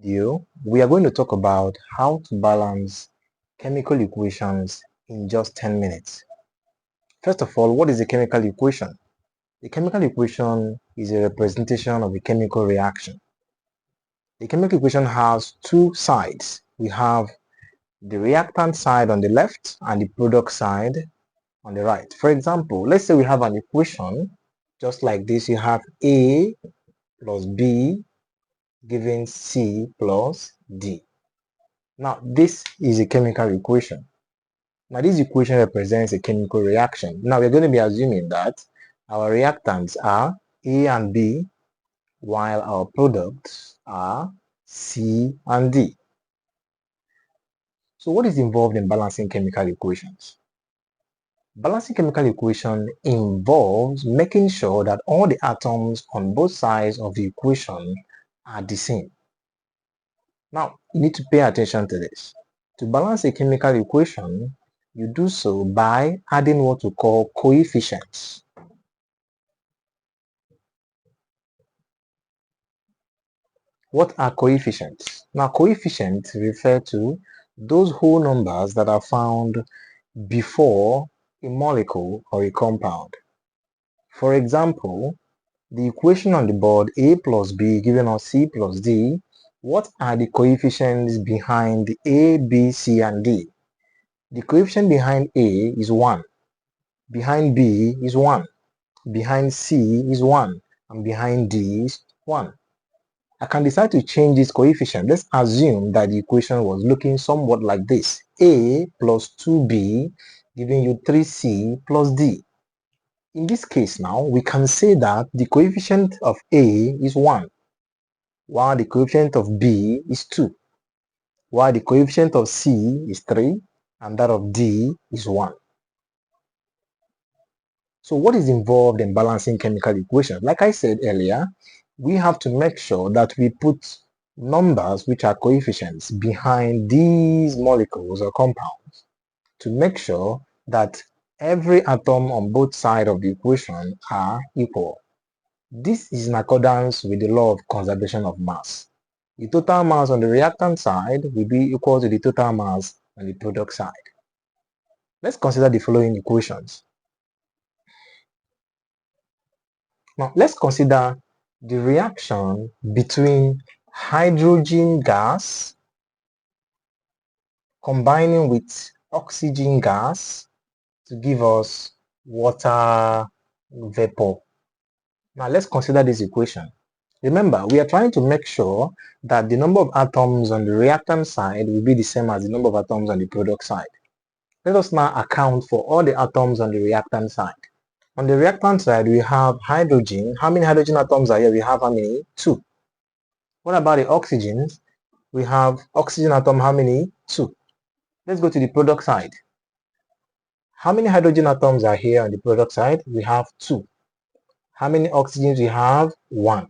video, we are going to talk about how to balance chemical equations in just 10 minutes. First of all, what is a chemical equation? The chemical equation is a representation of a chemical reaction. The chemical equation has two sides. We have the reactant side on the left and the product side on the right. For example, let's say we have an equation just like this. You have A plus B giving C plus D. Now, this is a chemical equation. Now, this equation represents a chemical reaction. Now, we're going to be assuming that our reactants are A and B, while our products are C and D. So, what is involved in balancing chemical equations? Balancing chemical equation involves making sure that all the atoms on both sides of the equation are the same. Now, you need to pay attention to this. To balance a chemical equation, you do so by adding what we call coefficients. What are coefficients? Now, coefficients refer to those whole numbers that are found before a molecule or a compound. For example, the equation on the board A plus B giving us C plus D, what are the coefficients behind A, B, C, and D? The coefficient behind A is 1, behind B is 1, behind C is 1, and behind D is 1. I can decide to change this coefficient. Let's assume that the equation was looking somewhat like this. A plus 2B giving you 3C plus D. In this case now, we can say that the coefficient of A is 1, while the coefficient of B is 2, while the coefficient of C is 3, and that of D is 1. So what is involved in balancing chemical equations? Like I said earlier, we have to make sure that we put numbers which are coefficients behind these molecules or compounds to make sure that every atom on both sides of the equation are equal. This is in accordance with the law of conservation of mass. The total mass on the reactant side will be equal to the total mass on the product side. Let's consider the following equations. Now, let's consider the reaction between hydrogen gas combining with oxygen gas to give us water vapor. Now, let's consider this equation. Remember, we are trying to make sure that the number of atoms on the reactant side will be the same as the number of atoms on the product side. Let us now account for all the atoms on the reactant side. On the reactant side, we have hydrogen. How many hydrogen atoms are here? We have how many? 2. What about the oxygen? We have oxygen atom, how many? 2. Let's go to the product side. How many hydrogen atoms are here on the product side? We have 2. How many oxygens we have? 1.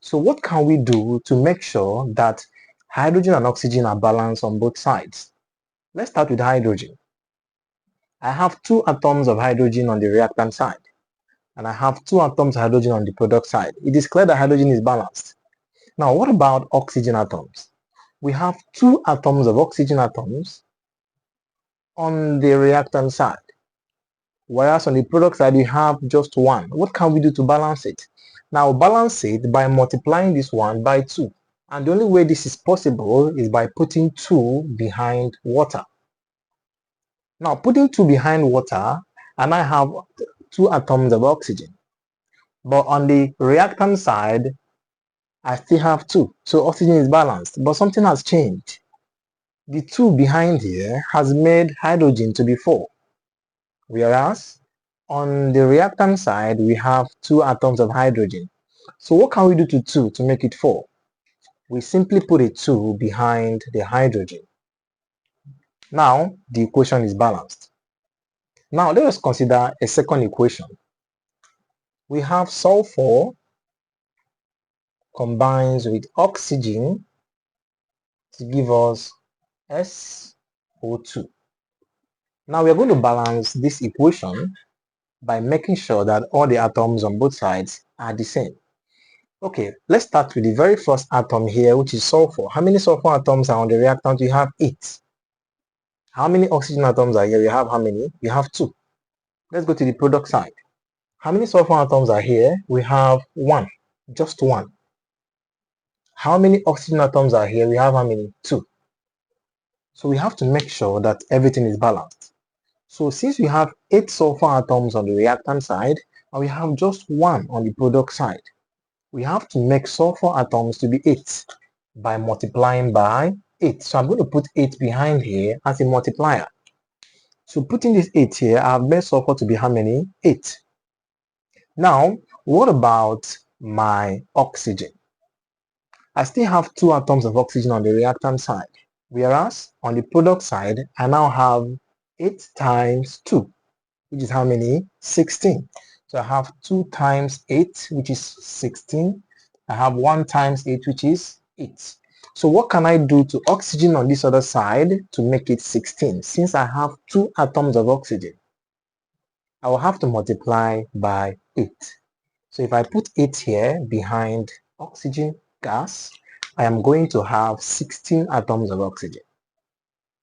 So what can we do to make sure that hydrogen and oxygen are balanced on both sides? Let's start with hydrogen. I have 2 atoms of hydrogen on the reactant side, and I have 2 atoms of hydrogen on the product side. It is clear that hydrogen is balanced. Now, what about oxygen atoms? We have 2 atoms of oxygen atoms on the reactant side, whereas on the product side, we have just 1. What can we do to balance it? Now, balance it by multiplying this one by 2. And the only way this is possible is by putting 2 behind water. Now, putting 2 behind water, and I have 2 atoms of oxygen. But on the reactant side, I still have 2. So oxygen is balanced. But something has changed. The 2 behind here has made hydrogen to be 4. Whereas on the reactant side, we have 2 atoms of hydrogen. So what can we do to 2 to make it 4? We simply put a 2 behind the hydrogen. Now, the equation is balanced. Now, let us consider a second equation. We have sulfur combines with oxygen to give us SO2. Now, we are going to balance this equation by making sure that all the atoms on both sides are the same. Okay, let's start with the very first atom here, which is sulfur. How many sulfur atoms are on the reactant? We have 8. How many oxygen atoms are here? We have how many? We have 2. Let's go to the product side. How many sulfur atoms are here? We have 1. Just 1. How many oxygen atoms are here? We have how many? 2. So we have to make sure that everything is balanced. So since we have 8 sulfur atoms on the reactant side, and we have just 1 on the product side, we have to make sulfur atoms to be 8 by multiplying by 8. So I'm going to put 8 behind here as a multiplier. So putting this 8 here, I've made sulfur to be how many? 8. Now, what about my oxygen? I still have 2 atoms of oxygen on the reactant side, whereas on the product side, I now have 8 times 2, which is how many? 16. So I have 2 times 8, which is 16. I have 1 times 8, which is 8. So what can I do to oxygen on this other side to make it 16? Since I have 2 atoms of oxygen, I will have to multiply by 8. So if I put 8 here behind oxygen gas, I am going to have 16 atoms of oxygen.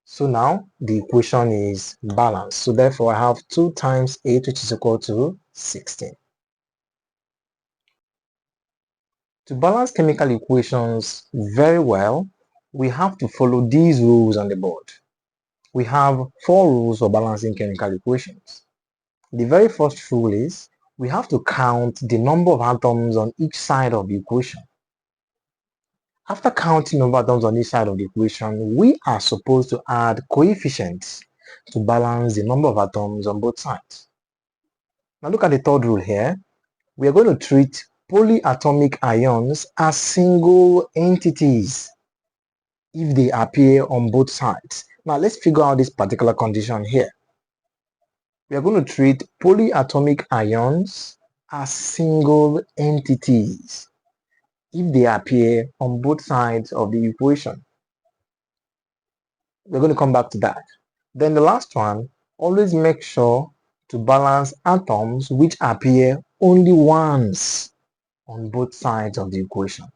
So now the equation is balanced. So therefore I have 2 times 8, which is equal to 16. To balance chemical equations very well, we have to follow these rules on the board. We have 4 rules for balancing chemical equations. The very first rule is we have to count the number of atoms on each side of the equation. After counting number of atoms on each side of the equation, we are supposed to add coefficients to balance the number of atoms on both sides. Now look at the third rule here. We are going to treat polyatomic ions as single entities if they appear on both sides. Now let's figure out this particular condition here. We are going to treat polyatomic ions as single entities if they appear on both sides of the equation. We're going to come back to that. Then the last one, always make sure to balance atoms which appear only once on both sides of the equation.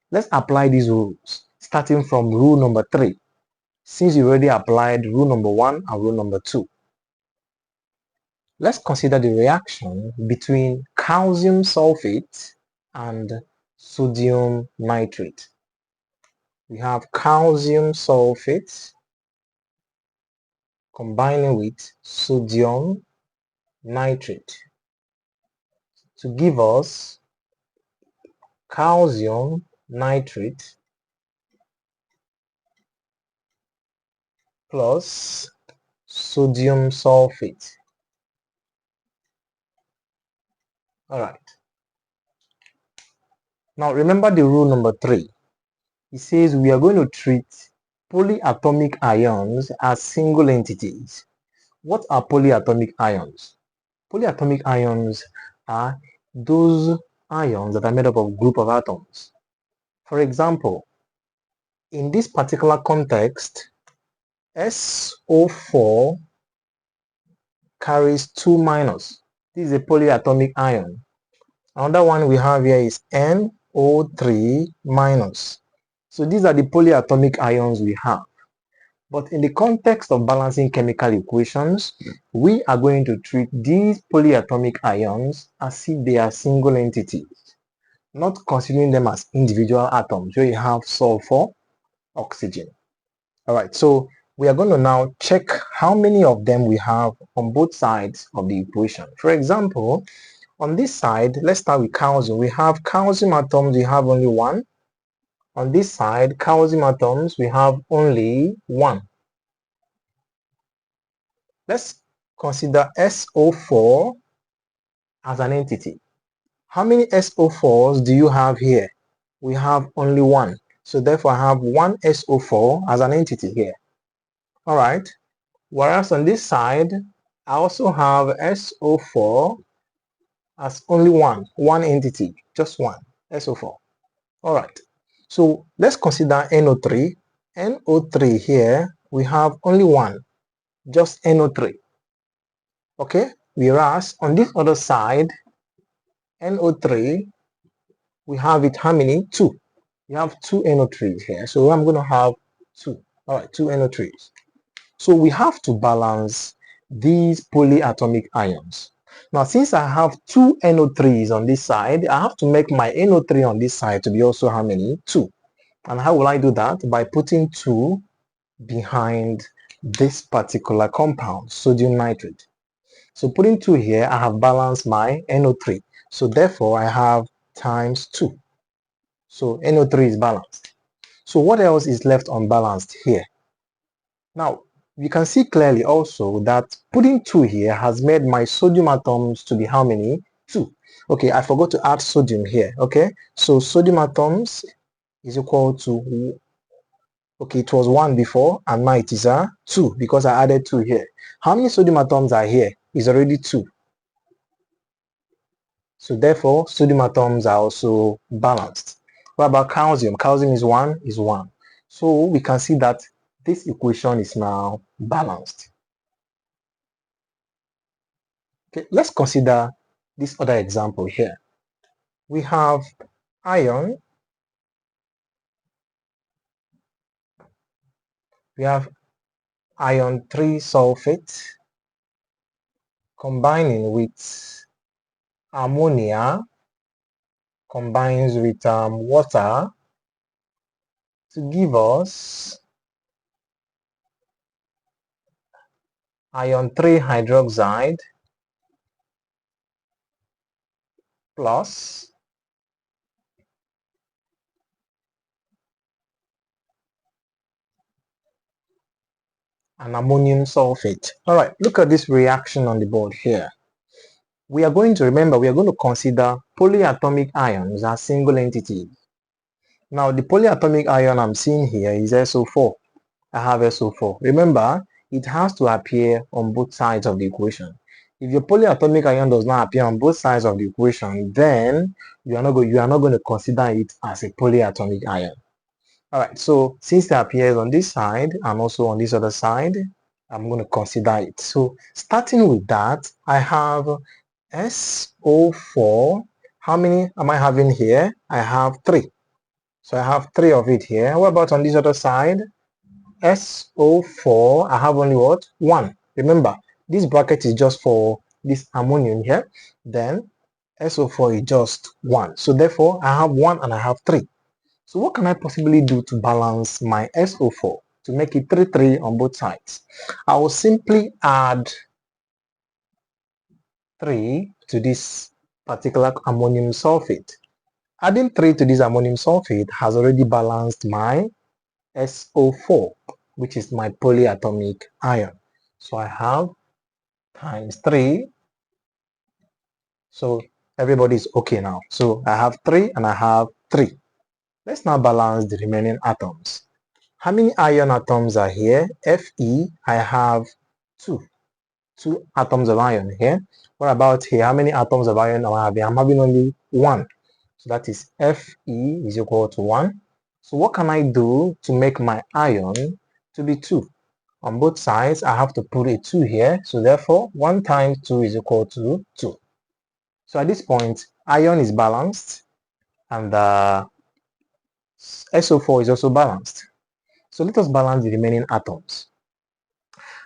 Let's apply these rules, starting from rule number 3, since you already applied rule number 1 and rule number 2. Let's consider the reaction between calcium sulfate and sodium nitrate. We have calcium sulfate combining with sodium nitrate to give us calcium nitrate plus sodium sulfate. Alright. Now remember the rule number 3. It says we are going to treat polyatomic ions as single entities. What are polyatomic ions? Polyatomic ions are those ions that are made up of a group of atoms. For example, in this particular context, SO4 carries 2 minus. This is a polyatomic ion. Another one we have here is NO3 minus. So these are the polyatomic ions we have. But in the context of balancing chemical equations, we are going to treat these polyatomic ions as if they are single entities, not considering them as individual atoms where you have sulfur, oxygen. Alright, so we are going to now check how many of them we have on both sides of the equation. For example, on this side, let's start with calcium. We have calcium atoms, we have only 1. On this side, calcium atoms, we have only 1. Let's consider SO4 as an entity. How many SO4s do you have here? We have only 1. So therefore I have 1 SO4 as an entity here. Alright. Whereas on this side, I also have SO4 as only one entity, just 1, SO4. Alright. So let's consider NO3. NO3 here, we have only 1, just NO3. Okay? Whereas on this other side, NO3, we have it how many? 2. We have 2 NO3s here. So I'm going to have 2. All right, 2 NO3s. So we have to balance these polyatomic ions. Now, since I have 2 NO3s on this side, I have to make my NO3 on this side to be also how many? 2. And how will I do that? By putting 2 behind this particular compound, sodium nitrate. So putting 2 here, I have balanced my NO3. So therefore, I have times 2. So NO3 is balanced. So what else is left unbalanced here? Now, you can see clearly also that putting 2 here has made my sodium atoms to be how many? 2. Okay, I forgot to add sodium here. Okay, so sodium atoms is equal to, okay, it was 1 before and now it is 2 because I added 2 here. How many sodium atoms are here? Is already 2. So therefore, sodium atoms are also balanced. What about calcium? Calcium is 1, is 1. So we can see that this equation is now balanced. Okay, let's consider this other example here. We have iron, we have iron 3 sulfate combining with ammonia, combines with water to give us iron 3 hydroxide plus an ammonium sulfate. All right, look at this reaction on the board here. We are going to remember, we are going to consider polyatomic ions as single entities. Now, the polyatomic ion I'm seeing here is SO4. I have SO4. Remember, it has to appear on both sides of the equation. If your polyatomic ion does not appear on both sides of the equation, then you are not going to consider it as a polyatomic ion. All right, so since it appears on this side and also on this other side, I'm going to consider it. So starting with that, I have SO4. How many am I having here? I have 3. So I have 3 of it here. What about on this other side? SO4, I have only what? 1. Remember, this bracket is just for this ammonium here. Then SO4 is just 1. So therefore, I have 1 and I have 3. So what can I possibly do to balance my SO4 to make it 3 on both sides? I will simply add 3 to this particular ammonium sulfate. Adding 3 to this ammonium sulfate has already balanced my SO4, which is my polyatomic ion. So I have times 3. So everybody is okay now. So I have 3 and I have 3. Let's now balance the remaining atoms. How many iron atoms are here? Fe, I have 2. 2 atoms of iron here. What about here? How many atoms of iron am I having? I'm having only 1. So that is Fe is equal to 1. So what can I do to make my ion to be 2? On both sides, I have to put a 2 here. So therefore, 1 times 2 is equal to 2. So at this point, ion is balanced and the SO4 is also balanced. So let us balance the remaining atoms.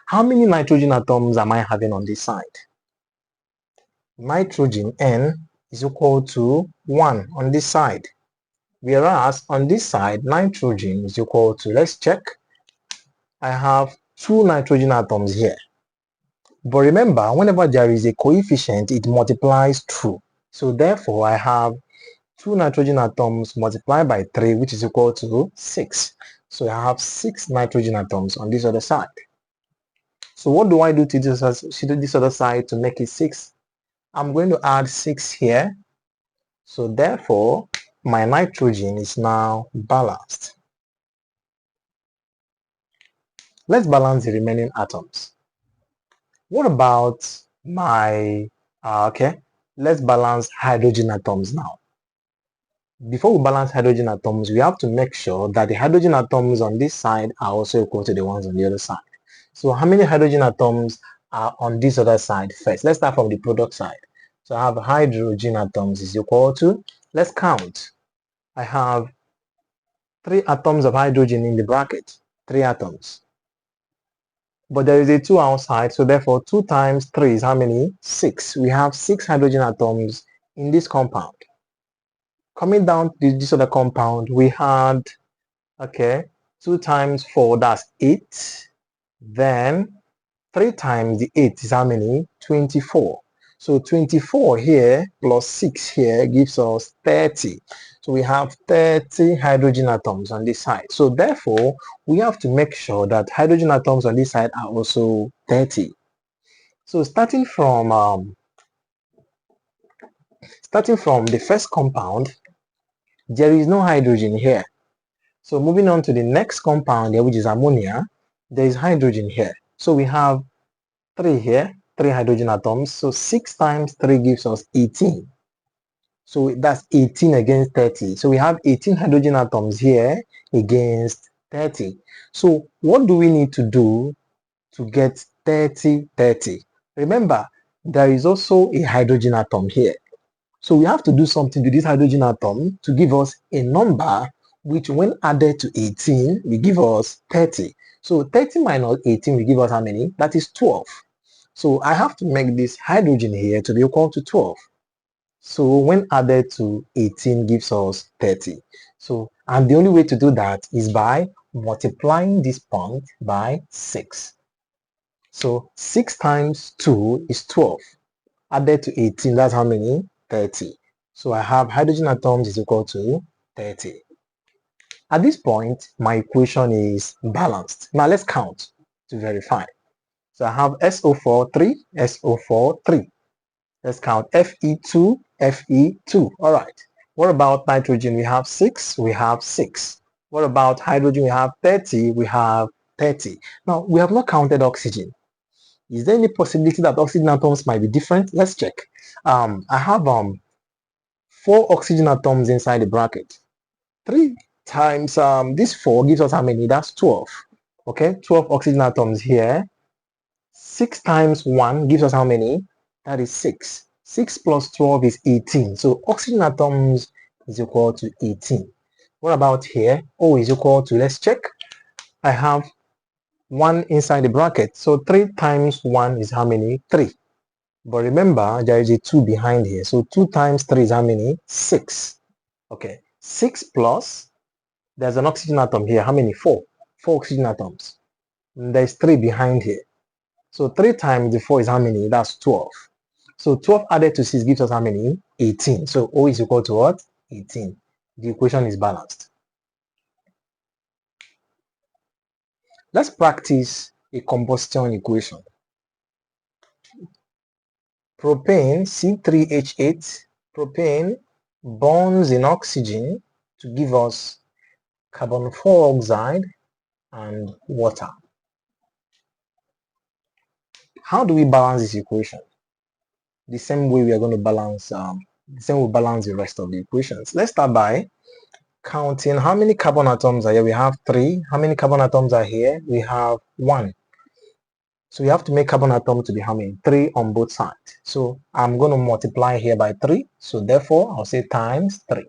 How many nitrogen atoms am I having on this side? Nitrogen N is equal to 1 on this side. Whereas on this side, nitrogen is equal to, let's check. I have 2 nitrogen atoms here. But remember, whenever there is a coefficient, it multiplies through. So therefore, I have 2 nitrogen atoms multiplied by 3, which is equal to 6. So I have 6 nitrogen atoms on this other side. So what do I do to this other side to make it 6? I'm going to add 6 here. So therefore, my nitrogen is now balanced. Let's balance the remaining atoms. What about my, let's balance hydrogen atoms now. Before we balance hydrogen atoms, we have to make sure that the hydrogen atoms on this side are also equal to the ones on the other side. So how many hydrogen atoms are on this other side first? Let's start from the product side. So I have hydrogen atoms is equal to, let's count. I have 3 atoms of hydrogen in the bracket, 3 atoms. But there is a 2 outside, so therefore 2 times 3 is how many? 6. We have 6 hydrogen atoms in this compound. Coming down to this other compound, we had, okay, 2 times 4, that's 8. Then 3 times the 8 is how many? 24. So 24 here plus 6 here gives us 30. So we have 30 hydrogen atoms on this side. So therefore, we have to make sure that hydrogen atoms on this side are also 30. So starting from the first compound, there is no hydrogen here. So moving on to the next compound here, which is ammonia, there is hydrogen here. So we have 3 here, 3 hydrogen atoms. So 6 times 3 gives us 18. So that's 18 against 30. So we have 18 hydrogen atoms here against 30. So what do we need to do to get 30, 30? Remember, there is also a hydrogen atom here. So we have to do something to this hydrogen atom to give us a number which when added to 18 will give us 30. So 30 minus 18 will give us how many? That is 12. So I have to make this hydrogen here to be equal to 12. So when added to 18 gives us 30. So, and the only way to do that is by multiplying this point by 6. So 6 times 2 is 12. Added to 18, that's how many? 30. So I have hydrogen atoms is equal to 30. At this point, my equation is balanced. Now let's count to verify. So I have SO4, 3, SO4, 3. Let's count Fe2, Fe2. All right. What about nitrogen? We have 6, we have 6. What about hydrogen? We have 30, we have 30. Now, we have not counted oxygen. Is there any possibility that oxygen atoms might be different? Let's check. I have 4 oxygen atoms inside the bracket. 3 times this 4 gives us how many? That's 12. Okay, 12 oxygen atoms here. 6 times 1 gives us how many? That is 6. 6 plus 12 is 18. So oxygen atoms is equal to 18. What about here? O is equal to, let's check. I have 1 inside the bracket. So 3 times 1 is how many? 3. But remember, there is a 2 behind here. So 2 times 3 is how many? 6. Okay. 6 plus, there's an oxygen atom here. How many? 4. 4 oxygen atoms. And there's 3 behind here. So 3 times the 4 is how many? That's 12. So 12 added to 6 gives us how many? 18. So O is equal to what? 18. The equation is balanced. Let's practice a combustion equation. Propane C3H8, propane bonds in oxygen to give us carbon dioxide and water. How do we balance this equation? The same way we are going to balance, the rest of the equations. Let's start by counting how many carbon atoms are here. We have 3. How many carbon atoms are here? We have 1. So we have to make carbon atom to be how many? 3 on both sides. So I'm going to multiply here by 3. So therefore, I'll say times 3.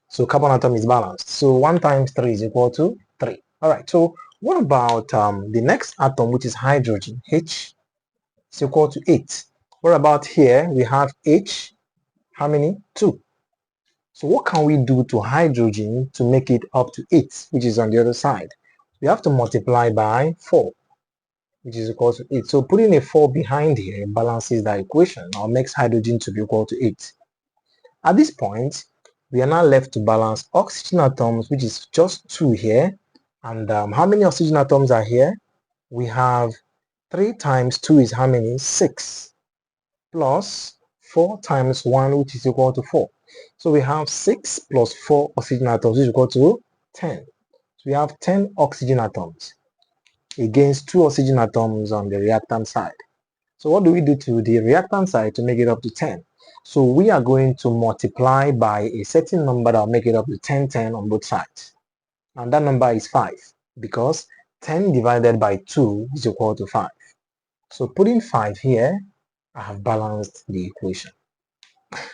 So carbon atom is balanced. So 1 times 3 is equal to 3. All right. So what about the next atom, which is hydrogen? H is equal to 8. What about here? We have H. How many? 2. So what can we do to hydrogen to make it up to 8, which is on the other side? We have to multiply by 4, which is equal to 8. So putting a 4 behind here balances that equation or makes hydrogen to be equal to 8. At this point, we are now left to balance oxygen atoms, which is just 2 here. And how many oxygen atoms are here? We have 3 times 2 is how many? 6. Plus 4 times 1, which is equal to 4. So we have 6 plus 4 oxygen atoms is equal to 10. So we have 10 oxygen atoms against 2 oxygen atoms on the reactant side. So what do we do to the reactant side to make it up to 10? So we are going to multiply by a certain number that will make it up to 10, 10 on both sides. And that number is 5 because 10 divided by 2 is equal to 5. So putting 5 here, I have balanced the equation.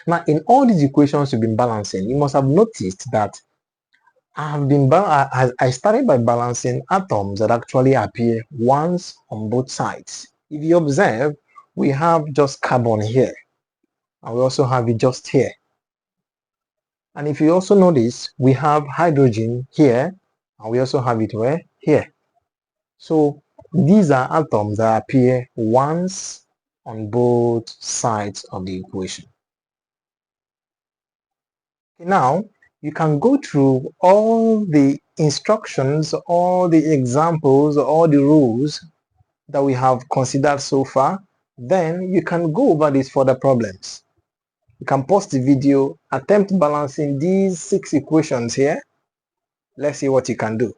Now, in all these equations you've been balancing, you must have noticed that I started by balancing atoms that actually appear once on both sides. If you observe, we have just carbon here, and we also have it just here. And if you also notice, we have hydrogen here, and we also have it where? Here. So these are atoms that appear once on both sides of the equation. Now, you can go through all the instructions, all the examples, all the rules that we have considered so far. Then you can go over these further problems. You can pause the video, attempt balancing these 6 equations here. Let's see what you can do.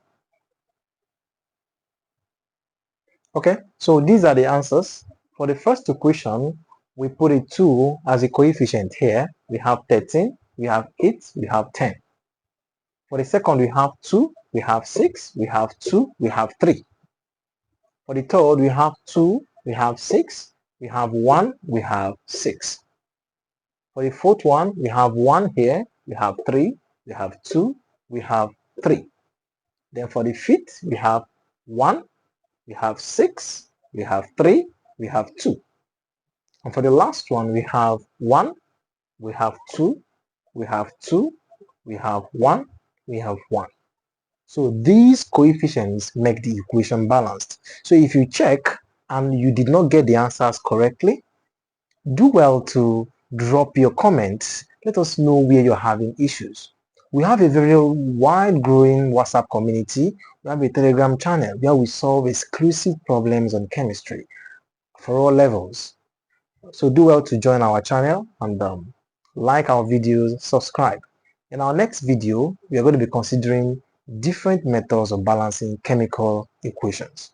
Okay, so these are the answers. For the first equation, we put a 2 as a coefficient here. We have 13, we have 8, we have 10. For the second, we have 2, we have 6, we have 2, we have 3. For the third, we have 2, we have 6, we have 1, we have 6. For the fourth one, we have 1 here, we have 3, we have 2, we have 3. Then for the fifth, we have 1, we have 6, we have 3, we have 2. And for the last one, we have 1, we have 2, we have 2, we have 1, we have 1. So these coefficients make the equation balanced. So if you check and you did not get the answers correctly, do well to drop your comments. Let us know where you're having issues. We have a very wide growing WhatsApp community. We have a Telegram channel where we solve exclusive problems on chemistry for all levels. So do well to join our channel and like our videos, subscribe. In our next video, we are going to be considering different methods of balancing chemical equations.